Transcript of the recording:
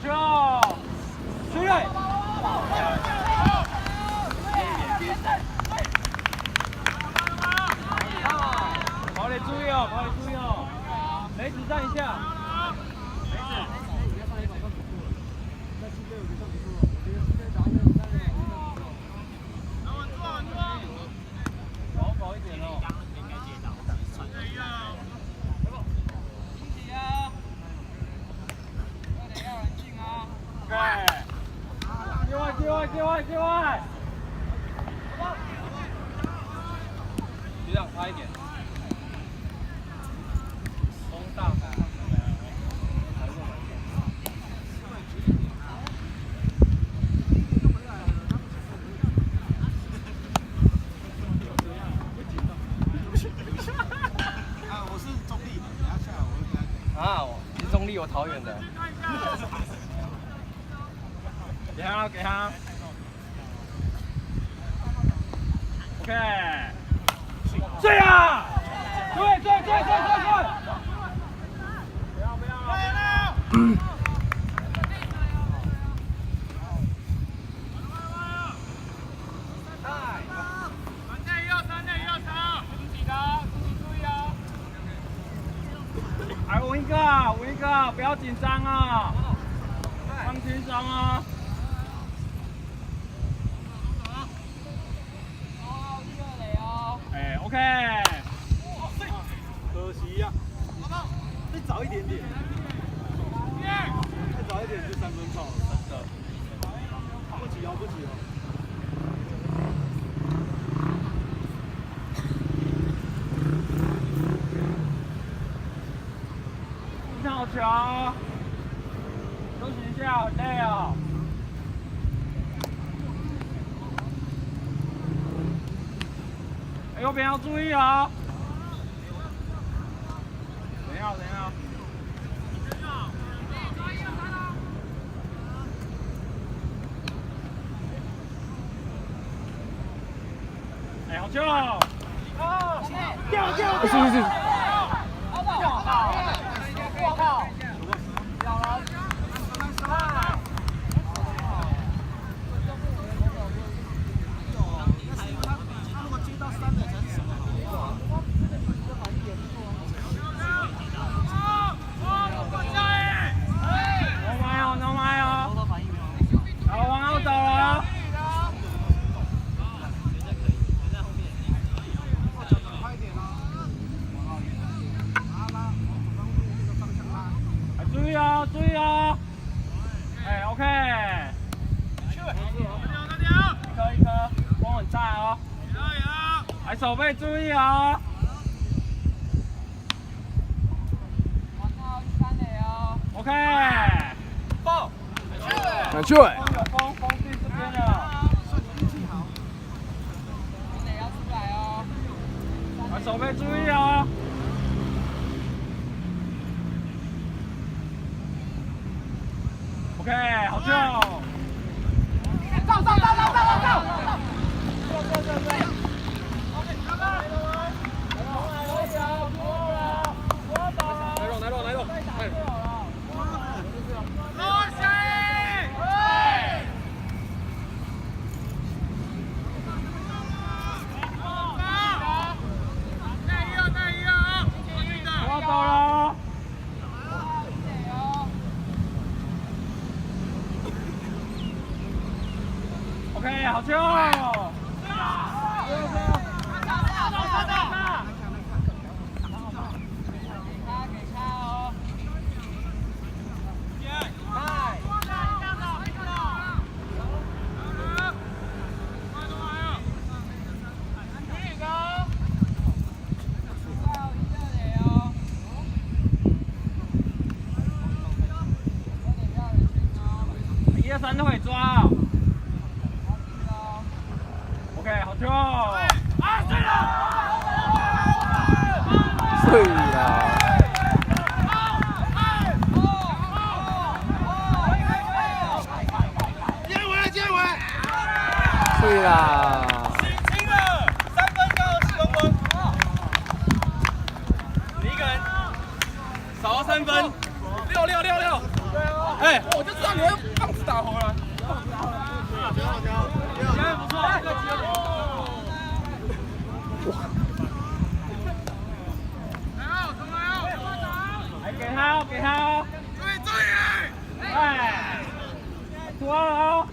球，追来。跑垒注意哦，跑垒注意哦，雷子站一下。雷子。保一点哦。接外，局长快一点，中大我是中立的，等下下来我会跟他。啊，你是中立，我桃园的。给他。OK， 追啊！追！不要！哎，稳一个，不要紧张啊，放轻松啊。哎 ，OK。可惜呀，再早一点点，再早一点就3分炮了，真的。不急哦。非常好球，休息一下，很累啊。右边要注意啊！等一下。哎，好球！掉！是。我靠！注意哦！哎 ，OK。一颗，风很大哦。哎，手背注意哦。OK。爆！拿去！有风地这边了。要出来哦。哎，手背注意哦。OK， 好球！上！来喽！我走了。OK， 好球！1、2、3都可以抓。OK， 好球！啊，对了！对啦！接回！对啦！清了，3分到10公分。你一个人少了3分，6。对哦。哎，我就知道你会棒子打回来。表演不错，这个机会。来给他哦，给他哦。注意！哎，脱了哦。